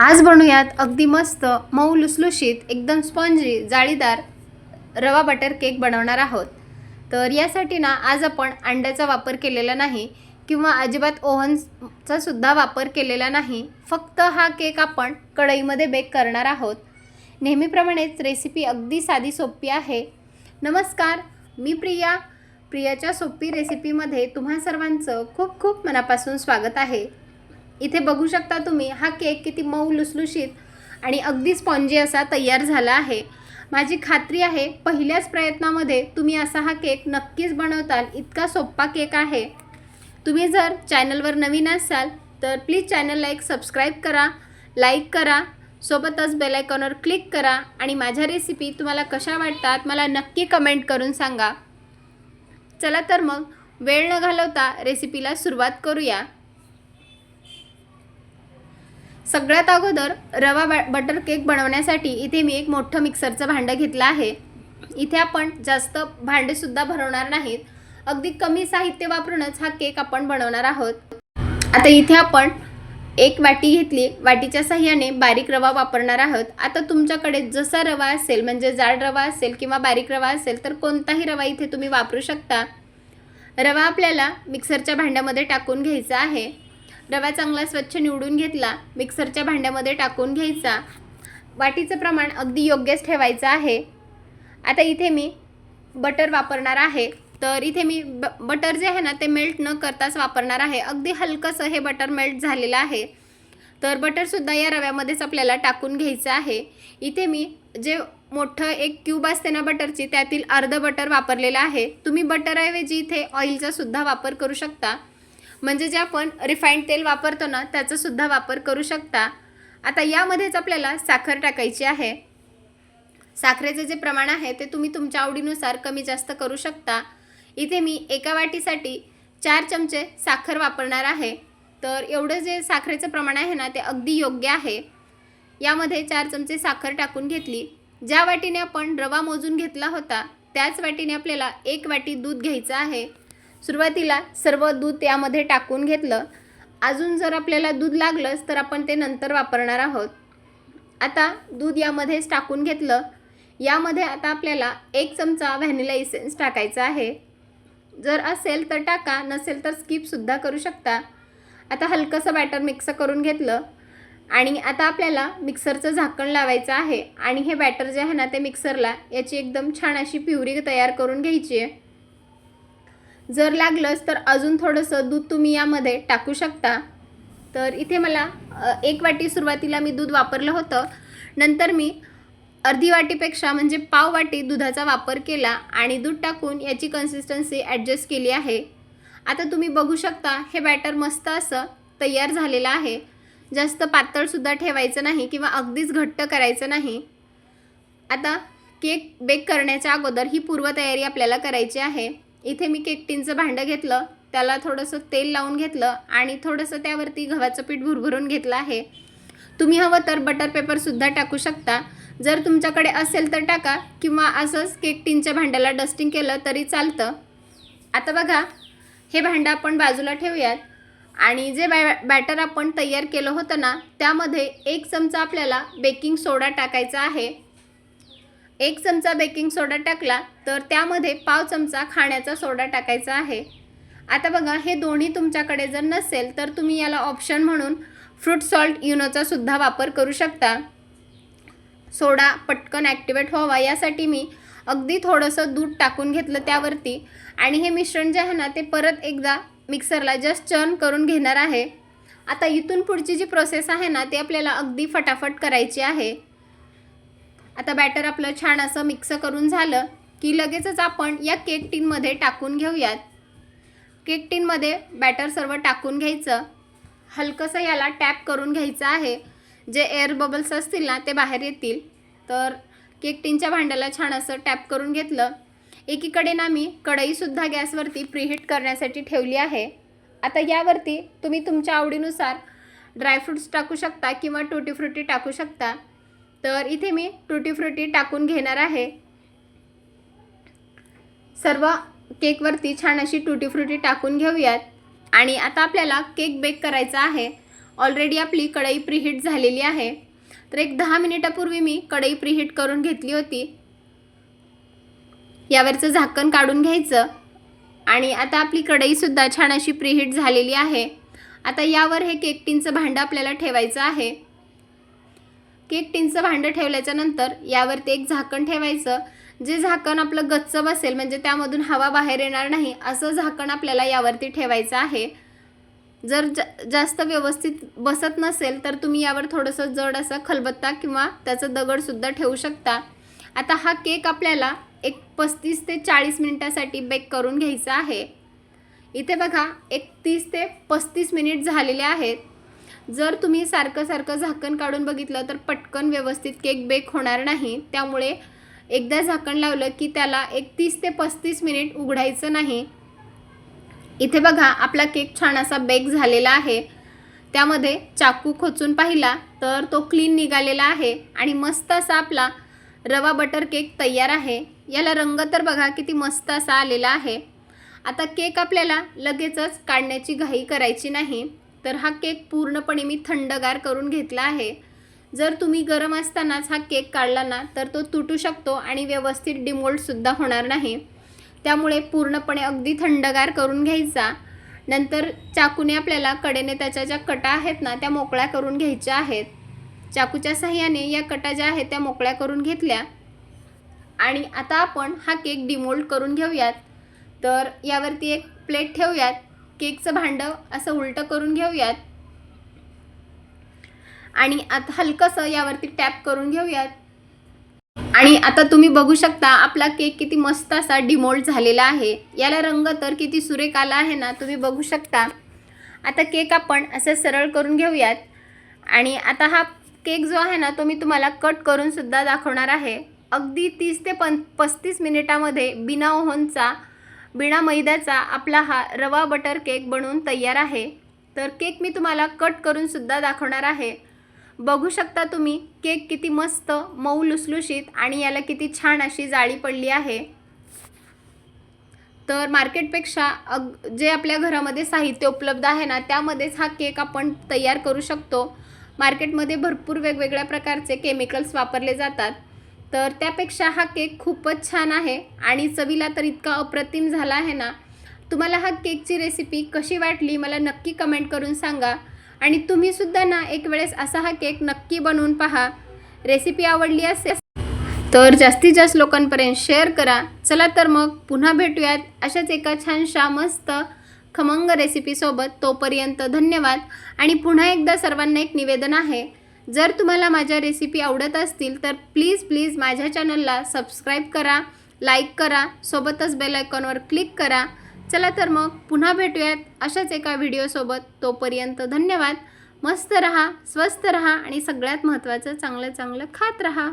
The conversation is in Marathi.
आज बनवूयात अगदी मस्त मऊ लुसलुशीत एकदम स्पॉन्जी जाळीदार रवा बटर केक बनवणार आहोत। तर यासाठी ना आज आपण अंड्याचा वापर केलेला नाही किंवा अजिबात ओव्हनचा सुद्धा वापर केलेला नाही। फक्त हा केक आपण कढईमध्ये बेक करणार आहोत। नेहमीप्रमाणेच रेसिपी अगदी साधी सोपी आहे। नमस्कार, मी प्रियाच्या सोपी रेसिपीमध्ये तुम्हा सर्वांचं खूप खूप मनापासून स्वागत आहे। इथे बघू शकता तुम्ही हा केक किती मऊ लुसलुशीत आणि अगदी स्पॉन्जी असा तयार झाला आहे। माझी खात्री आहे पहिल्याच प्रयत्नामध्ये तुम्ही असा हा केक नक्कीच बनवताल। इतका सोपा केक आहे। तुम्ही जर चॅनलवर नवीन असाल तर प्लीज चॅनलला एक सबस्क्राईब करा, लाईक करा, सोबतच बेल आयकॉनवर क्लिक करा आणि माझ्या रेसिपी तुम्हाला कशा वाटतात मला नक्की कमेंट करून सांगा। चला तर मग वेळ न घालवता रेसिपीला सुरुवात करूया। सगळ्यात अगोदर रवा बटर केक बनवण्यासाठी इथे मी एक मोठं मिक्सरचं भांडं घेतलं आहे। इथे आपण जास्त भांडे सुद्धा भरवणार नाहीत, अगदी कमी साहित्य वापरूनच हा केक आपण बनवणार आहोत। आता इथे आपण एक वाटी घेतली, वाटीच्या सहाय्याने बारीक रवा वापरणार आहोत। आता तुमच्याकडे जसा रवा असेल म्हणजे जाड रवा असेल किंवा बारीक रवा असेल तर कोणताही रवा इथे तुम्ही वापरू शकता। रवा आपल्याला मिक्सरच्या भांड्यामध्ये टाकून घ्यायचा आहे। रवा चांगला स्वच्छ निवडून घेतला, मिक्सरच्या भांड्यामध्ये टाकून घ्यायचा। वाटीचं प्रमाण अगदी योग्यच ठेवायचं आहे। आता इथे मी बटर वापरणार आहे। तर इथे मी बटर जे आहे ना ते मेल्ट न करताच वापरणार आहे। अगदी हलकंसं हे बटर मेल्ट झालेलं आहे। तर बटरसुद्धा या रव्यामध्येच आपल्याला टाकून घ्यायचं आहे। इथे मी जे मोठं एक क्यूब असते ना बटरची त्यातील अर्ध बटर वापरलेलं आहे। तुम्ही बटरऐवजी इथे ऑइलचा सुद्धा वापर करू शकता, म्हणजे जे आपण रिफाइंड तेल वापरतो ना त्याचा सुद्धा वापर करू शकता। आता यामध्येच आपल्याला साखर टाकायची आहे। साखरेचे जे प्रमाण आहे ते तुम्ही तुमच्या आवडीनुसार कमी जास्त करू शकता। इथे मी एका वाटीसाठी 4 चमचे साखर वापरणार आहे। तर एवढं जे साखरेचं प्रमाण आहे ना ते अगदी योग्य आहे। यामध्ये 4 चमचे साखर टाकून घेतली। ज्या वाटीने आपण रवा मोजून घेतला होता त्याच वाटीने आपल्याला 1 वाटी दूध घ्यायचं आहे। सुरुवातीला सर्व दूध यामध्ये टाकून घेतलं। अजून जर आपल्याला दूध लागलंच तर आपण ते नंतर वापरणार आहोत। आता दूध यामध्येच टाकून घेतलं। यामध्ये आता आपल्याला 1 चमचा व्हॅनिला इसेन्स टाकायचा आहे। जर असेल तर टाका, नसेल तर स्किपसुद्धा करू शकता। आता हलकंसं बॅटर मिक्स करून घेतलं आणि आता आपल्याला मिक्सरचं झाकण लावायचं आहे आणि हे बॅटर जे आहे ना ते मिक्सरला याची एकदम छान अशी प्युरी तयार करून घ्यायची आहे। जर लागलंच तर अजून थोडंसं दूध तुम्ही यामध्ये टाकू शकता। तर इथे मला 1 वाटी सुरुवातीला मी दूध वापरलं होतं, नंतर मी अर्धी वाटीपेक्षा म्हणजे पाव वाटी दुधाचा वापर केला आणि दूध टाकून याची कन्सिस्टन्सी ॲडजस्ट केली आहे। आता तुम्ही बघू शकता हे बॅटर मस्त असं तयार झालेलं आहे। जास्त पातळसुद्धा ठेवायचं नाही किंवा अगदीच घट्ट करायचं नाही। आता केक बेक करण्याच्या अगोदर ही पूर्वतयारी आपल्याला करायची आहे। इथे मी केक टिनचं भांडं घेतलं, त्याला थोडंसं तेल लावून घेतलं आणि थोडंसं त्यावरती गव्हाचं पीठ भुरभरून घेतलं आहे। तुम्ही हवं तर बटर पेपरसुद्धा टाकू शकता, जर तुमच्याकडे असेल तर टाका किंवा असंच केक टिनच्या भांड्याला डस्टिंग केलं तरी चालतं। आता बघा हे भांडं आपण बाजूला ठेवूयात आणि जे बॅटर आपण तयार केलं होतं ना त्यामध्ये 1 चमचा आपल्याला बेकिंग सोडा टाकायचा आहे। 1 चमचा बेकिंग सोडा टाकला तर त्यामध्ये पाव चमचा खाण्याचा सोडा टाकायचा आहे। आता बघा हे दोन्ही तुमच्याकडे जर नसेल तर तुम्ही याला ऑप्शन म्हणून फ्रूट सॉल्ट युनोचा सुद्धा वापर करू शकता। सोडा पटकन ॲक्टिवेट व्हावा यासाठी मी अगदी थोडंसं दूध टाकून घेतलं त्यावरती आणि हे मिश्रण जे आहे ना ते परत एकदा मिक्सरला जस्ट चर्न करून घेणार आहे। आता इथून पुढची जी प्रोसेस आहे ना ती आपल्याला अगदी फटाफट करायची आहे। आता बॅटर आपलं छान असं मिक्स करून झालं की लगेचच आपण या केक टिनमध्ये टाकून घेऊयात। केक टिनमध्ये बॅटर सर्व टाकून घ्यायचं, हलकंसं याला टॅप करून घ्यायचं आहे। जे एअर बबल्स असतील ना ते बाहेर येतील। तर केक टिनच्या भांड्याला छान असं टॅप करून घेतलं। एकीकडे ना मी कढईसुद्धा गॅसवरती प्रीहीट करण्यासाठी ठेवली आहे। आता यावरती तुम्ही तुमच्या आवडीनुसार ड्रायफ्रूट्स टाकू शकता किंवा टूटी फ्रुटी टाकू शकता। तर इथे मी टूटी फ्रुटी टाकून घेणार आहे। सर्व केकवरती छान अशी टूटी फ्रुटी टाकून घेऊयात आणि आता आपल्याला केक बेक करायचा आहे। ऑलरेडी आपली कढई प्रीहीट झालेली आहे. तर एक 10 मिनिटापूर्वी मी कढई प्रीहीट करून घेतली होती. यावरचं झाकण काढून घ्यायचं आणि आता आपली कढईसुद्धा छान अशी प्रीहीट झालेली आहे. आता यावर हे केक टिनचं भांडं आपल्याला ठेवायचं आहे. केक टिनचं भांडं ठेवल्याच्या नंतर यावरती एक झाकण ठेवायचं. जे झाकण आपलं गच्च बसेल म्हणजे त्यामधून हवा बाहेर येणार नाही असं झाकण आपल्याला यावरती ठेवायचं आहे. जर जास्त व्यवस्थित बसत नसेल तर तुम्ही यावर थोडंसं जड असं खलबत्ता किंवा त्याचं दगडसुद्धा ठेवू शकता. आता हा केक आपल्याला एक 35 ते 40 मिनिटासाठी बेक करून घ्यायचा आहे. इथे बघा एक 30 ते 35 मिनिट झालेले आहेत. जर तुम्ही सारखं झाकण काढून बघितलं तर पटकन व्यवस्थित केक बेक होणार नाही. त्यामुळे एकदा झाकण लावलं की त्याला एक 30 ते 35 मिनिट उघडायचं नाही. इथे बघा आपला केक छान असा बेक झालेला आहे. त्यामध्ये चाकू खोचून पाहिला तर तो क्लीन निघालेला आहे आणि मस्त असा आपला रवा बटर केक तयार आहे. याला रंग तर बघा किती मस्त असा आलेला आहे. आता केक आपल्याला लगेचच काढण्याची घाई करायची नाही. तर हा केक पूर्णपणे मी थंडगार करून घेतला आहे. जर तुम्ही गरम असतानाच हा केक काढला ना तर तो तुटू शकतो आणि व्यवस्थित डिमोल्डसुद्धा होणार नाही. त्यामुळे पूर्णपणे अगदी थंडगार करून घ्यायचा. नंतर चाकूने आपल्याला कडेने त्याच्या ज्या कटा आहेत ना त्या मोकळ्या करून घ्यायच्या आहेत. चाकूच्या साहाय्याने या कटा ज्या आहेत त्या मोकळ्या करून घेतल्या आणि आता आपण हा केक डिमोल्ड करून घेऊयात. तर यावरती एक प्लेट ठेवूयात. केकचं भांडं असं उलटं करून घेऊयात आणि आता हलकंसं यावरती टॅप करून घेऊयात. आणि आता तुम्ही बघू शकता आपला केक किती मस्त असा डिमोल्ड झालेला आहे. याला रंग तर किती सुरेख आला आहे ना, तुम्ही बघू शकता. आता केक आपण असं सरळ करून घेऊयात आणि आता हा केक जो आहे ना तो मी तुम्हाला कट करून सुद्धा दाखवणार आहे. अगदी 30 ते 35 मिनिटामध्ये बिना ओव्हनचा बिना मैद्याचा आपला हा रवा बटर केक बनवून तयार आहे. तर केक मी तुम्हाला कट करून सुद्धा दाखवणार आहे. बघू शकता तुम्ही केक किती मस्त मऊ लुसलुशीत आणि याला किती छान अशी जाळी पडली आहे. तर मार्केटपेक्षा जे आपल्या घरामध्ये साहित्य उपलब्ध आहे ना त्यामध्येच हा केक आपण तयार करू शकतो. मार्केटमध्ये भरपूर वेगवेगळ्या प्रकारचे केमिकल्स वापरले जातात. तर त्यापेक्षा हा केक खूपच छान आहे आणि चवीला तर इतका अप्रतिम झाला आहे ना. तुम्हाला हा केकची रेसिपी कशी वाटली मला नक्की कमेंट करून सांगा आणि तुम्हीसुद्धा ना एक वेळेस असा हा केक नक्की बनवून पहा. रेसिपी आवडली असेल तर जास्तीत जास्त लोकांपर्यंत शेअर करा. चला तर मग पुन्हा भेटूयात अशाच एका छानशा मस्त खमंग रेसिपीसोबत. तोपर्यंत धन्यवाद. आणि पुन्हा एकदा सर्वांना एक निवेदन आहे, जर तुम्हाला माझ्या रेसिपी आवडत असतील तर प्लीज माझ्या चॅनलला सबस्क्राईब करा, लाईक करा, सोबतच बेल आयकॉनवर क्लिक करा. चला तर मग पुन्हा भेटूयात अशाच एका व्हिडिओसोबत. तोपर्यंत धन्यवाद. मस्त रहा, स्वस्थ रहा आणि सगळ्यात महत्त्वाचं चांगलं खात रहा.